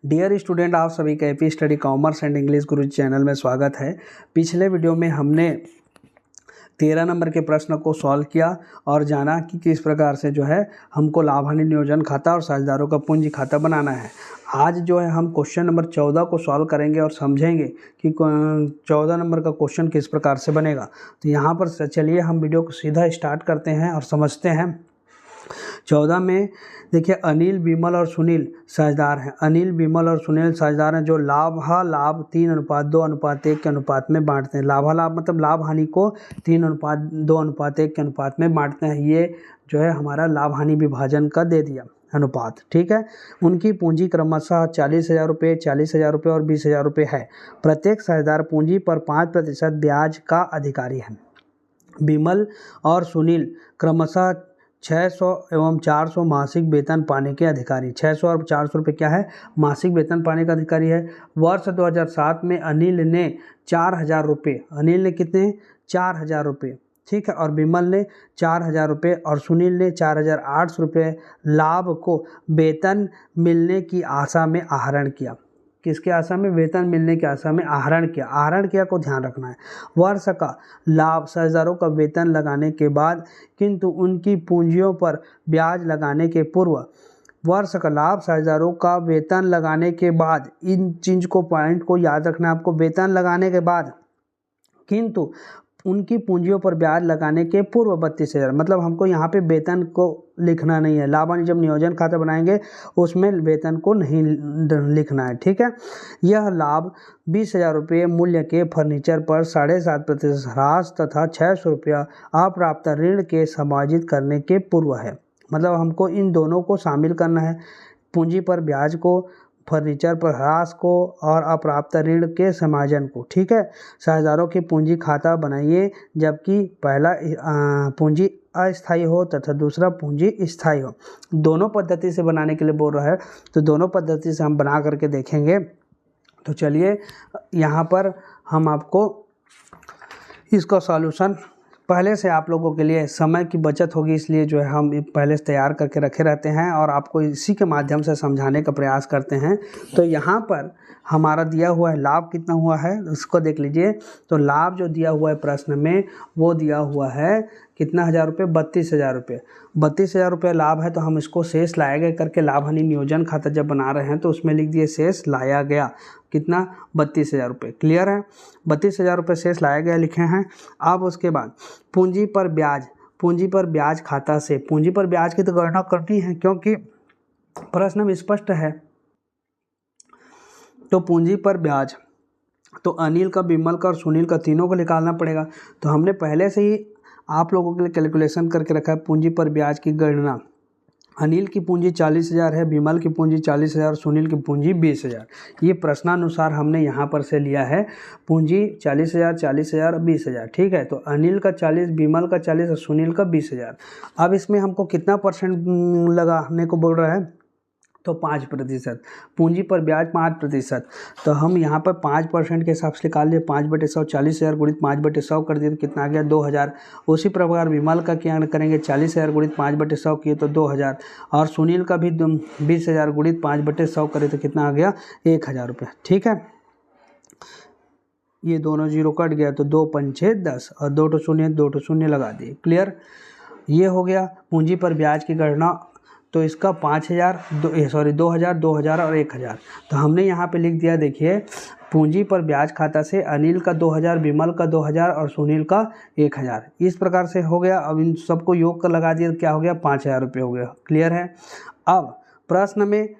Dear student, आप सभी का AP study commerce and English Guru channel में स्वागत है। पिछले वीडियो में हमने 13 नंबर के प्रश्न को सॉल्व किया और जाना कि किस प्रकार से जो है हमको लाभ हानि नियोजन खाता और साझेदारों का पूंजी खाता बनाना है। आज जो है हम क्वेश्चन नंबर 14 को सॉल्व करेंगे और समझेंगे कि 14 नंबर का क्वेश्चन किस प्रकार से बनेगा। तो यहाँ पर चलिए हम वीडियो को सीधा स्टार्ट करते हैं और समझते हैं। 14 में देखिए, अनिल, विमल और सुनील साझेदार हैं। अनिल, विमल और सुनील साझेदार हैं जो लाभ 3:2:1 के अनुपात में बांटते हैं। लाभ मतलब लाभ हानि को 3:2:1 के अनुपात में बांटते हैं। ये जो है हमारा लाभ हानि विभाजन का दे दिया अनुपात, ठीक है। उनकी पूंजी क्रमशः 40,000 रुपये, 40,000 रुपये और 20,000 रुपये है। प्रत्येक साझेदार पूंजी पर 5% ब्याज का अधिकारी है। विमल और सुनील क्रमशः 600 एवं 400 मासिक वेतन पाने के अधिकारी। 600 और 400 रुपये क्या है? मासिक वेतन पाने का अधिकारी है। वर्ष 2007 में अनिल ने 4,000 रुपये, अनिल ने कितने? 4,000 रुपये, ठीक है। और विमल ने 4,000 रुपये और सुनील ने 4,800 रुपये लाभ को वेतन मिलने की आशा में आहरण किया। किसके आशा में? वेतन मिलने की आशा में आहरण किया। आहरण किया को ध्यान रखना है। वर्ष का लाभ साझेदारों का वेतन लगाने के बाद, किंतु उनकी पूंजियों पर ब्याज लगाने के पूर्व। वर्ष का लाभ साझेदारों का वेतन लगाने के बाद, इन चीज को पॉइंट को याद रखना है आपको। वेतन लगाने के बाद किंतु उनकी पूंजियों पर ब्याज लगाने के पूर्व 32,000, मतलब हमको यहाँ पे वेतन को लिखना नहीं है। लाभ हानि जब नियोजन खाता बनाएंगे उसमें वेतन को नहीं लिखना है, ठीक है। यह लाभ 20,000 रुपये मूल्य के फर्नीचर पर 7.5% ह्रास तथा 600 रुपया अप्राप्त ऋण के समायोजित करने के पूर्व है। मतलब हमको इन दोनों को शामिल करना है, पूंजी पर ब्याज को, फर्नीचर पर ह्रास को और अप्राप्त ऋण के समायोजन को, ठीक है। साझेदारों की पूंजी खाता बनाइए, जबकि पहला पूंजी अस्थायी हो तथा दूसरा पूंजी स्थायी हो। दोनों पद्धति से बनाने के लिए बोल रहा है, तो दोनों पद्धति से हम बना करके देखेंगे। तो चलिए यहाँ पर हम आपको इसका सॉल्यूशन, पहले से आप लोगों के लिए समय की बचत होगी, इसलिए जो है हम पहले से तैयार करके रखे रहते हैं और आपको इसी के माध्यम से समझाने का प्रयास करते हैं। तो यहाँ पर हमारा दिया हुआ है लाभ कितना हुआ है उसको देख लीजिए। तो लाभ जो दिया हुआ है प्रश्न में वो दिया हुआ है कितना हज़ार रुपये? 32,000 रुपये। 32,000 रुपये लाभ है, तो हम इसको शेष लाया गया करके लाभ हानि नियोजन खाता जब बना रहे हैं तो उसमें लिख दिए शेष लाया गया। कितना? 32,000 रुपये। क्लियर है? 32,000 रुपये शेष लाया गया लिखे हैं। अब उसके बाद पूंजी पर ब्याज, पूंजी पर ब्याज खाता से पूंजी पर ब्याज की तो गणना करनी है क्योंकि प्रश्न में स्पष्ट है। तो पूंजी पर ब्याज तो अनिल का, विमल का और सुनील का तीनों को निकालना पड़ेगा। तो हमने पहले से ही आप लोगों के लिए कैलकुलेशन करके रखा है पूंजी पर ब्याज की गणना। अनिल की पूंजी 40,000 है, विमल की पूंजी 40,000, सुनील की पूंजी 20,000। ये प्रश्नानुसार हमने यहाँ पर से लिया है। पूंजी 40,000, 40,000, 20,000, ठीक है। तो अनिल का 40, विमल का 40 और सुनील का 20,000। अब इसमें हमको कितना परसेंट लगाने को बोल रहा है? तो 5%। पूंजी पर ब्याज 5%। तो हम यहाँ पर 5% के हिसाब से निकाल लिए। 5/100, 40,000 गुणित 5/100 कर दिए तो कितना आ गया? 2,000। उसी प्रकार विमल का क्या करेंगे? 40,000 गुणित 5/100 किए तो 2,000। और सुनील का भी 20,000 गुणित 5/100 करे तो कितना आ गया? 1,000 रुपये, ठीक है। ये दोनों जीरो कट गया तो 2 पंचे 10 और 2 शून्य लगा दिए। क्लियर? ये हो गया पूंजी पर ब्याज की गणना। तो इसका 2,000, 2,000 और 1,000। तो हमने यहाँ पे लिख दिया, देखिए, पूंजी पर ब्याज खाता से अनिल का 2,000, विमल का 2,000 और सुनील का 1,000। इस प्रकार से हो गया। अब इन सबको योग कर लगा दिया, क्या हो गया? 5,000 रुपये हो गया। क्लियर है? अब प्रश्न में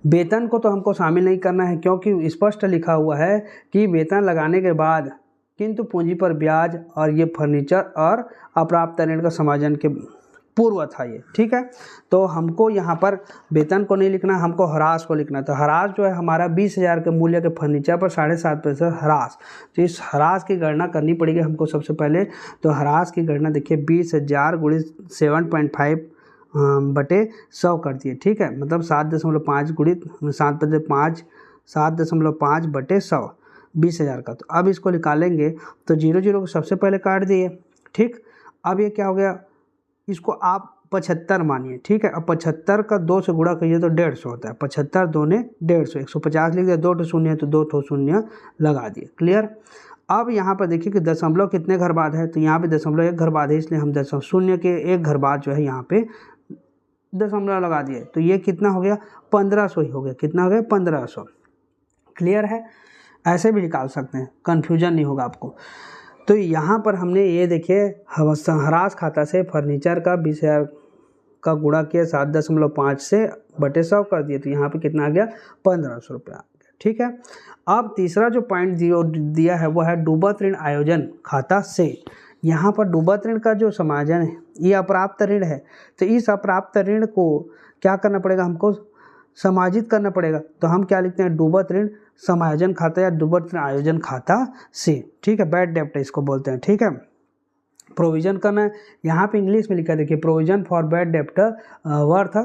वेतन को तो हमको शामिल नहीं करना है क्योंकि स्पष्ट लिखा हुआ है कि वेतन लगाने के बाद किंतु पूंजी पर ब्याज और ये फर्नीचर और अप्राप्त ऋण का समायोजन के पूर्व था ये, ठीक है। तो हमको यहाँ पर वेतन को नहीं लिखना, हमको ह्रास को लिखना। तो ह्रास जो है हमारा 20,000 के मूल्य के फर्नीचर पर 7.5% ह्रास। तो इस ह्रास की गणना करनी पड़ेगी हमको सबसे पहले। तो ह्रास की गणना देखिए, 20,000 गुणित 7.5 बटे 100 कर दिए, ठीक है। मतलब 7.5 गुणित 7.5 बटे 100, 20,000 का। तो अब इसको निकालेंगे तो 0 को सबसे पहले काट दिए, ठीक। अब ये क्या हो गया? इसको आप 75 मानिए, ठीक है। अब 75 का 2 से गुणा करिए तो 150 होता है। 75 दूने 150, 150 लिख दिया, 2 ठो शून्य तो 2 ठो शून्य लगा दिए। क्लियर। अब यहाँ पर देखिए कि दशमलव कितने घर बाद है, तो यहाँ पे दशमलव 1 घर बाद है, इसलिए हम दशमलव शून्य के 1 घर बाद जो है यहाँ पे दशमलव लगा दिए। तो ये कितना हो गया, 1500 ही हो गया। कितना हो गया, 1500। क्लियर है। ऐसे भी निकाल सकते हैं, कन्फ्यूजन नहीं होगा आपको। तो यहाँ पर हमने ये देखिए ह्रास खाता से फर्नीचर का 20,000 का गुणा किया 7.5 से बटे 100 कर दिए, तो यहाँ पे कितना आ गया, 1500 रुपये आ गया। ठीक है। अब तीसरा जो पॉइंट दिया है वो है डूबत ऋण आयोजन खाता से। यहाँ पर डूबत ऋण का जो समायोजन है ये अप्राप्त ऋण है, तो इस अप्राप्त ऋण को क्या करना पड़ेगा, हमको समायोजित करना पड़ेगा। तो हम क्या लिखते हैं, डूबत ऋण समायोजन खाता या डूबत ऋण आयोजन खाता से। ठीक है, बैड डेब्ट इसको बोलते हैं। ठीक है, प्रोविजन करना है। यहाँ पे इंग्लिश में लिखा है, देखिए, प्रोविजन फॉर बैड डेब्ट वर्थ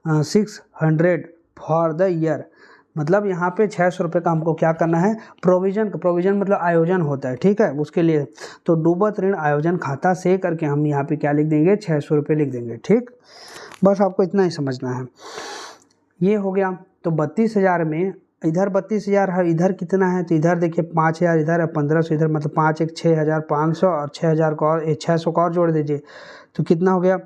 600 फॉर द ईयर। मतलब यहाँ पे 600 रुपये का हमको क्या करना है, प्रोविजन मतलब आयोजन होता है। ठीक है, उसके लिए तो डूबत ऋण आयोजन खाता से करके हम यहाँ पे क्या लिख देंगे, 600 रुपये लिख देंगे। ठीक, बस आपको इतना ही समझना है। ये हो गया। तो 32,000 में इधर 32,000 है, इधर कितना है, तो इधर देखिए 5,000 इधर है, 1500 इधर, मतलब 5 1 6,500 और 6,000 को और 600 को और जोड़ दीजिए तो कितना हो गया,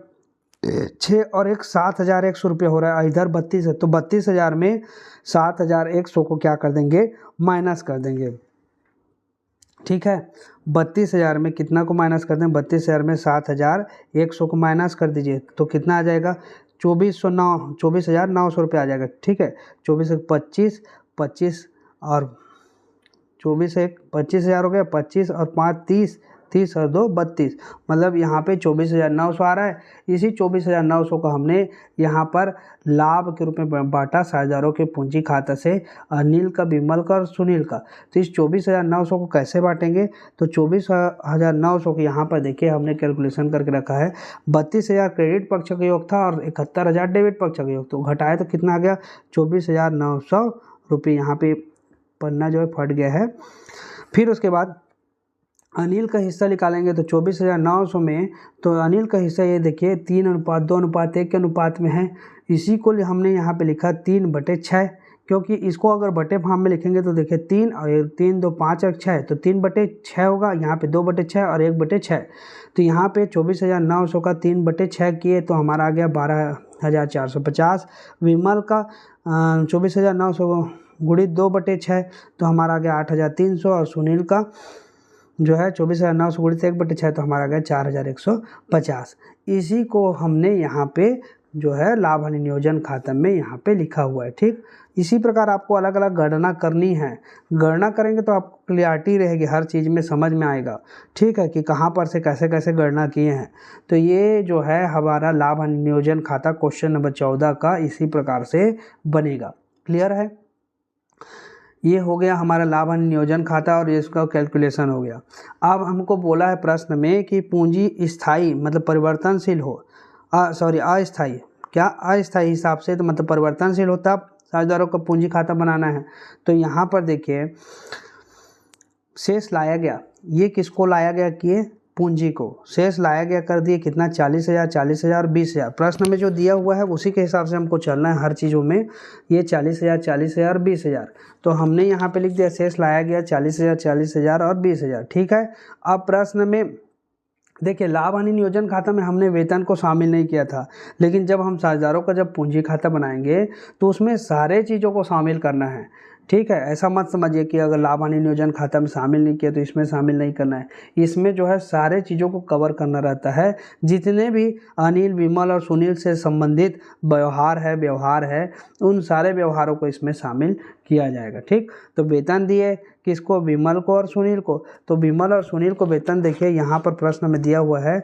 6 और 1 7,100 रुपये हो रहा है। इधर 32 है, तो 32,000 में 7,100 को क्या कर देंगे, माइनस कर देंगे। ठीक है, 32,000 में कितना को माइनस कर दें, 32,000 में 7,100 को माइनस कर दीजिए तो कितना आ जाएगा, 24,900 रुपये आ जाएगा। ठीक है, 24 1 25 25 और 24 1 25,000 हो गया, 25 और 5 30 30 और 2 32, मतलब यहाँ पे 24,900 आ रहा है। इसी 24,900 को हमने यहाँ पर लाभ के रूप में बांटा साझेदारों के पूंजी खाता से, अनिल का, विमल का और सुनील का। तो इस 24,900 को कैसे बांटेंगे, तो 24,900 को यहाँ पर देखिए हमने कैलकुलेशन करके रखा है। 32,000 क्रेडिट पक्ष का योग था और 71,000 डेबिट पक्ष का योग, तो घटाए तो कितना आ गया, 24,900 रुपये। यहाँ पे पन्ना जो है फट गया है। फिर उसके बाद अनिल का हिस्सा निकालेंगे, तो 24,900 में तो अनिल का हिस्सा ये देखिए 3:2:1 के अनुपात में है। इसी को हमने यहाँ पे लिखा 3/6, क्योंकि इसको अगर बटे फॉर्म में लिखेंगे तो देखिए 3 और 3 2 5 और 6, तो 3/6 होगा। यहाँ पे 2/6 और 1/6, तो यहाँ पे 24,900 का 3/6 किए तो हमारा आ गया 12,450। विमल का 24,900 गुणित 2/6 तो हमारा आ गया 8,300, और सुनील का जो है 24,900 गुणित 1/6 तो हमारा गया 4,150। इसी को हमने यहाँ पे जो है लाभ हानि नियोजन खाता में यहाँ पे लिखा हुआ है। ठीक, इसी प्रकार आपको अलग अलग गणना करनी है। गणना करेंगे तो आपको क्लियरिटी रहेगी, हर चीज़ में समझ में आएगा। ठीक है, कि कहाँ पर से कैसे कैसे गणना किए हैं। तो ये जो है हमारा लाभ हानि नियोजन खाता क्वेश्चन नंबर 14 का इसी प्रकार से बनेगा। क्लियर है। ये हो गया हमारा लाभ हानि नियोजन खाता और इसका कैलकुलेशन हो गया। अब हमको बोला है प्रश्न में कि पूंजी स्थायी मतलब परिवर्तनशील हो, अस्थायी, क्या अस्थायी हिसाब से, तो मतलब परिवर्तनशील हो तब साझेदारों का पूंजी खाता बनाना है। तो यहाँ पर देखिए शेष लाया गया, ये किसको लाया गया कि पूंजी को शेष लाया गया, कर दिए कितना, 40,000 40,000 20,000। प्रश्न में जो दिया हुआ है उसी के हिसाब से हमको चलना है हर चीज़ों में। ये 40,000 40,000 20,000, तो हमने यहाँ पे लिख दिया शेष लाया गया 40,000 40,000 और 20,000। ठीक है। अब प्रश्न में देखिए लाभ हानि नियोजन खाता में हमने वेतन को शामिल नहीं किया था, लेकिन जब हम साझेदारों का जब पूंजी खाता बनाएंगे तो उसमें सारे चीज़ों को शामिल करना है। ठीक है, ऐसा मत समझिए कि अगर लाभ हानि नियोजन खाता में शामिल नहीं किया तो इसमें शामिल नहीं करना है। इसमें जो है सारे चीज़ों को कवर करना रहता है। जितने भी अनिल, विमल और सुनील से संबंधित व्यवहार है उन सारे व्यवहारों को इसमें शामिल किया जाएगा। ठीक, तो वेतन दिए किसको, विमल को और सुनील को। तो विमल और सुनील को वेतन देखिए यहाँ पर प्रश्न में दिया हुआ है,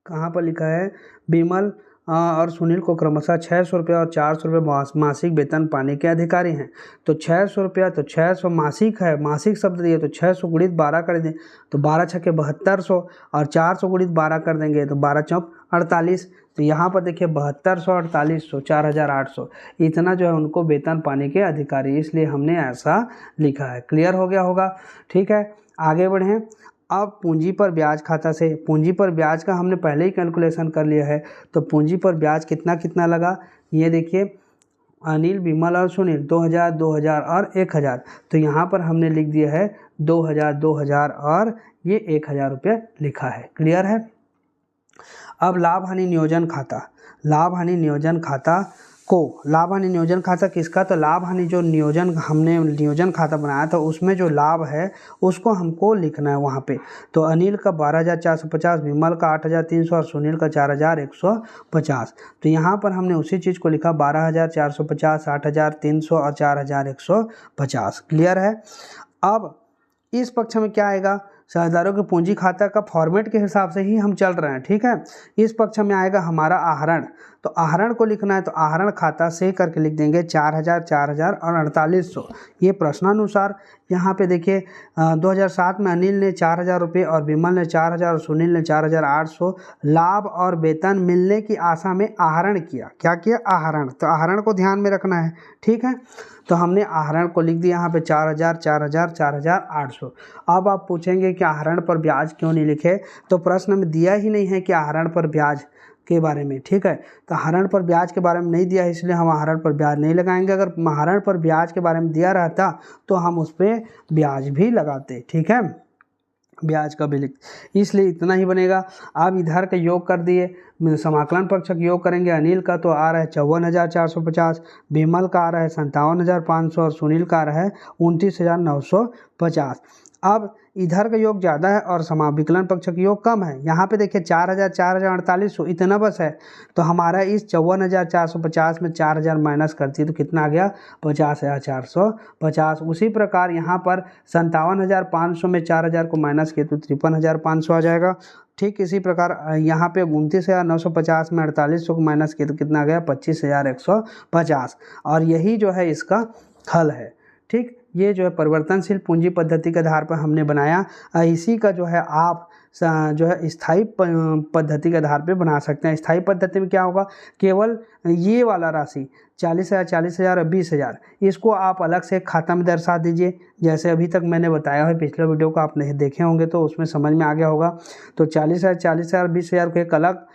कहाँ पर लिखा है, विमल और सुनील को क्रमशः 600 रुपया और 400 रुपये मासिक वेतन पाने के अधिकारी हैं। तो 600 रुपया, तो 600 मासिक है, मासिक शब्द दिए तो 600 गुणित 12 कर दें तो 12 छक्के 7200, और 400 गुणित 12 कर देंगे तो 12 चौक 48। तो यहाँ पर देखिए 7200 4800 4,800 इतना जो है उनको वेतन पाने के अधिकारी, इसलिए हमने ऐसा लिखा है। क्लियर हो गया होगा। ठीक है, आगे बढ़ें। अब पूंजी पर ब्याज खाता से, पूंजी पर ब्याज का हमने पहले ही कैलकुलेशन कर लिया है, तो पूंजी पर ब्याज कितना कितना लगा, ये देखिए अनिल, विमल और सुनील 2000, 2000 और 1000। तो यहाँ पर हमने लिख दिया है 2000, 2000 और ये 1000 रुपये लिखा है। क्लियर है। अब लाभ हानि नियोजन खाता, लाभ हानि नियोजन खाता को, लाभ हानि नियोजन खाता किसका, तो लाभ हानि जो नियोजन हमने नियोजन खाता बनाया था उसमें जो लाभ है उसको हमको लिखना है वहाँ पे। तो अनिल का 12450, विमल का 8300 और सुनील का 4150। तो यहाँ पर हमने उसी चीज़ को लिखा 12450, 8300 और 4150। क्लियर है। अब इस पक्ष में क्या आएगा, साझेदारों के पूंजी खाता का फॉर्मेट के हिसाब से ही हम चल रहे हैं, ठीक है। इस पक्ष में आएगा हमारा आहरण, तो आहरण को लिखना है तो आहरण खाता से करके लिख देंगे 4000, 4000 और 4800। ये प्रश्नानुसार यहाँ पे देखिए 2007 में अनिल ने 4000 रुपये और विमल ने 4000 और सुनील ने 4800 लाभ और वेतन मिलने की आशा में आहरण किया। क्या किया, आहरण। तो आहरण को ध्यान में रखना है, ठीक है। तो हमने आहरण को लिख दिया यहाँ पे 4000, 4000, 4800। अब आप पूछेंगे कि आहरण पर ब्याज क्यों नहीं लिखे, तो प्रश्न में दिया ही नहीं है कि आहरण पर ब्याज के बारे में, ठीक है। तो आहरण पर ब्याज के बारे में नहीं दिया है, इसलिए हम आहरण पर ब्याज नहीं लगाएंगे। अगर आहरण पर ब्याज के बारे में दिया रहता तो हम उस पर ब्याज भी लगाते, ठीक है, ब्याज का भी लिख, इसलिए इतना ही बनेगा। आप इधर का योग कर दिए, समाकलन पक्ष का योग करेंगे। अनिल का तो आ रहा है 54,450, विमल का आ रहा है 57,500 और सुनील का आ रहा है 29,950। अब इधर का योग ज़्यादा है और समाविकलन पक्ष का योग कम है। यहाँ पे देखिए 4000, 4000, 4800 इतना बस है। तो हमारा इस 54,450 में 4000 माइनस करती है तो कितना आ गया, 50,450। उसी प्रकार यहाँ पर 57,500 में 4000 को माइनस किए तो 53,500 आ जाएगा। ठीक इसी प्रकार यहाँ पे 29,950 में 4800 को माइनस किए तो कितना आ गया, 25,150। और यही जो है इसका हल है। ठीक, ये जो है परिवर्तनशील पूंजी पद्धति के आधार पर हमने बनाया। इसी का जो है आप जो है स्थायी पद्धति के आधार पे बना सकते हैं। स्थायी पद्धति में क्या होगा, केवल ये वाला राशि 40,000, 40,000 और 20,000 इसको आप अलग से खाता में दर्शा दीजिए, जैसे अभी तक मैंने बताया है। पिछले वीडियो को आप नहीं देखे होंगे तो उसमें समझ में आ गया होगा। तो 40,000, 40,000, 20,000 को एक अलग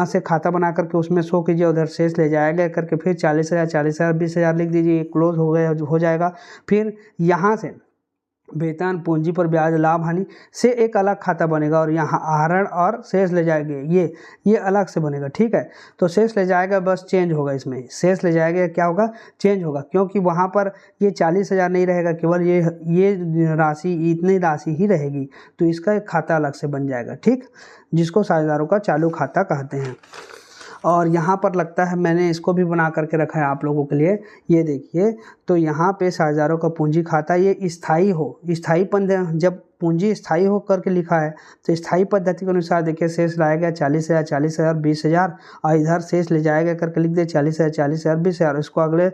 से खाता बना करके उसमें शो कीजिए, उधर शेष ले जाएगा करके फिर 40,000, 40,000, 20,000 लिख दीजिए, क्लोज हो गया हो जाएगा। फिर यहाँ से वेतन, पूंजी पर ब्याज, लाभ हानि से एक अलग खाता बनेगा और यहाँ आहरण और शेष ले जाएंगे, ये अलग से बनेगा। ठीक है, तो शेष ले जाएगा बस चेंज होगा, इसमें शेष ले जाएगा क्या होगा, चेंज होगा, क्योंकि वहाँ पर ये 40,000 नहीं रहेगा, केवल ये राशि, इतनी राशि ही रहेगी। तो इसका एक खाता अलग से बन जाएगा। ठीक, जिसको साझेदारों का चालू खाता कहते हैं। और यहाँ पर लगता है मैंने इसको भी बना करके रखा है आप लोगों के लिए, ये देखिए। तो यहाँ पे साझेदारों का पूंजी खाता ये स्थायी हो, जब पूंजी स्थायी हो करके लिखा है तो स्थायी पद्धति के अनुसार देखिए शेष लाएगा 40,000, 40,000, 20,000 और इधर शेष ले जाएगा करके लिख दे 40,000, 40,000, 20,000। इसको अगले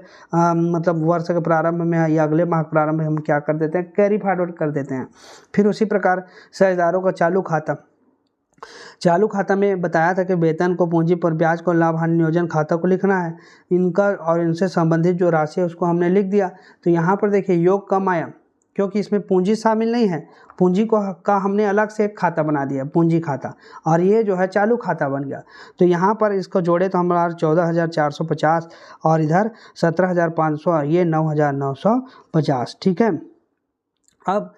मतलब वर्ष के प्रारंभ में या अगले माह के प्रारंभ में हम क्या कर देते हैं, कैरी फॉरवर्ड कर देते हैं। फिर उसी प्रकार साझेदारों का चालू खाता में बताया था कि वेतन को, पूंजी पर ब्याज को, लाभ हानि नियोजन खाता को लिखना है। इनका और इनसे संबंधित जो राशि है उसको हमने लिख दिया। तो यहाँ पर देखिए योग कम आया क्योंकि इसमें पूंजी शामिल नहीं है। पूंजी का हमने अलग से एक खाता बना दिया, पूंजी खाता, और ये जो है चालू खाता बन गया। तो यहाँ पर इसको जोड़े तो हमारा 14,450 और इधर 17,500, ये 9,950। ठीक है, अब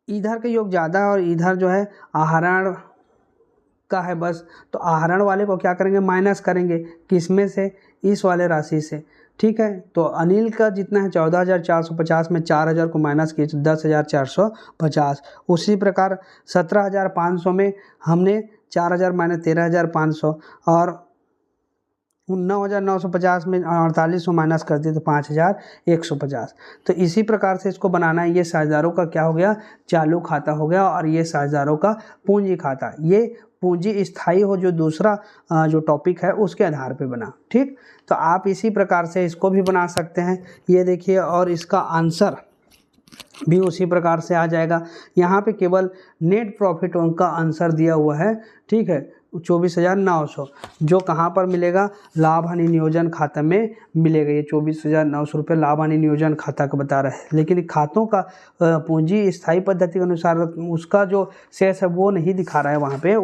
इधर का योग ज़्यादा और इधर जो है आहरण का है बस, तो आहरण वाले को क्या करेंगे, माइनस करेंगे, किसमें से, इस वाले राशि से। ठीक है, तो अनिल का जितना है 14,450 में 4,000 को माइनस किए तो 10,450। उसी प्रकार 17,500 में हमने 4,000 माइनस 13,500 और 9,950 में 4800 माइनस कर दिए तो 5,150। तो इसी प्रकार से इसको बनाना है। ये साझेदारों का क्या हो गया, चालू खाता हो गया, और ये साझेदारों का पूंजी खाता। ये पूंजी स्थायी हो जो दूसरा जो टॉपिक है उसके आधार पे बना। ठीक, तो आप इसी प्रकार से इसको भी बना सकते हैं, ये देखिए। और इसका आंसर भी उसी प्रकार से आ जाएगा। यहाँ पे केवल नेट प्रॉफिट उनका आंसर दिया हुआ है। ठीक है, 24,900 जो कहाँ पर मिलेगा, लाभ हानि नियोजन खाता में मिलेगा। ये 24,900 रुपये लाभ हानि नियोजन खाता का बता रहा है, लेकिन खातों का पूंजी स्थायी पद्धति के अनुसार उसका जो शेष है वो नहीं दिखा रहा है वहाँ पे,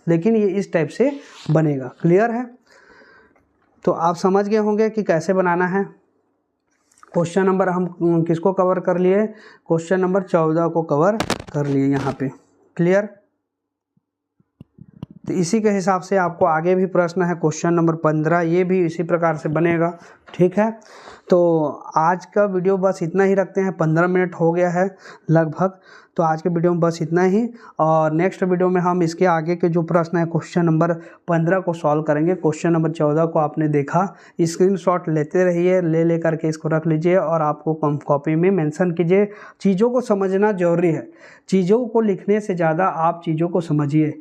लेकिन ये इस टाइप से बनेगा। क्लियर है? तो आप समझ गए होंगे कि कैसे बनाना है। क्वेश्चन नंबर हम किसको कवर कर लिए, क्वेश्चन नंबर 14 को कवर कर लिए यहाँ पे। क्लियर? तो इसी के हिसाब से आपको आगे भी प्रश्न है क्वेश्चन नंबर 15, ये भी इसी प्रकार से बनेगा। ठीक है, तो आज का वीडियो बस इतना ही रखते हैं, 15 मिनट हो गया है लगभग। तो आज के वीडियो में बस इतना ही, और नेक्स्ट वीडियो में हम इसके आगे के जो प्रश्न है क्वेश्चन नंबर 15 को सॉल्व करेंगे। क्वेश्चन नंबर 14 को आपने देखा, स्क्रीनशॉट लेते रहिए, ले करके इसको रख लीजिए और आपको कॉपी में मेंशन कीजिए। चीज़ों को समझना जरूरी है, चीज़ों को लिखने से ज़्यादा आप चीज़ों को समझिए,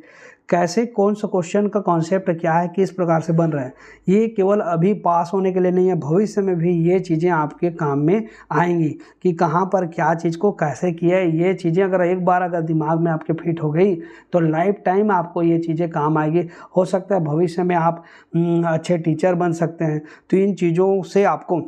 कैसे कौन सा क्वेश्चन का कॉन्सेप्ट क्या है, किस प्रकार से बन रहा है। ये केवल अभी पास होने के लिए नहीं है, भविष्य में भी ये चीज़ें आपके काम में आएंगी कि कहाँ पर क्या चीज़ को कैसे किया है। ये चीज़ें अगर एक बार अगर दिमाग में आपके फिट हो गई तो लाइफ टाइम आपको ये चीज़ें काम आएगी। हो सकता है भविष्य में आप अच्छे टीचर बन सकते हैं। तो इन चीज़ों से आपको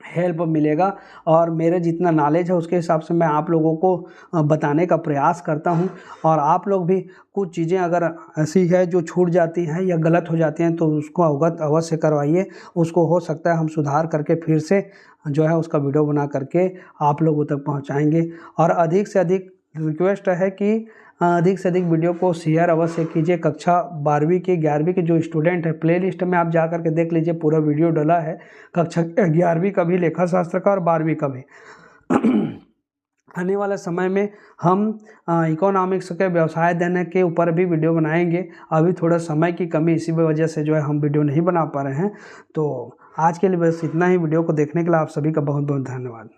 हेल्प मिलेगा, और मेरे जितना नॉलेज है उसके हिसाब से मैं आप लोगों को बताने का प्रयास करता हूं। और आप लोग भी कुछ चीज़ें अगर ऐसी है जो छूट जाती हैं या गलत हो जाती हैं तो उसको अवगत अवश्य करवाइए। उसको हो सकता है हम सुधार करके फिर से जो है उसका वीडियो बना करके आप लोगों तक पहुंचाएंगे। और अधिक से अधिक रिक्वेस्ट है कि अधिक से अधिक वीडियो को शेयर अवश्य कीजिए। कक्षा 12वीं के 11वीं के जो स्टूडेंट है, प्लेलिस्ट में आप जा कर के देख लीजिए, पूरा वीडियो डला है कक्षा 11वीं का भी, लेखा शास्त्र का, और 12वीं का भी। आने वाले समय में हम इकोनॉमिक्स के व्यवसाय अध्ययन के ऊपर भी वीडियो बनाएंगे। अभी थोड़ा समय की कमी इसी वजह से जो है हम वीडियो नहीं बना पा रहे हैं। तो आज के लिए बस इतना ही। वीडियो को देखने के लिए आप सभी का बहुत बहुत धन्यवाद।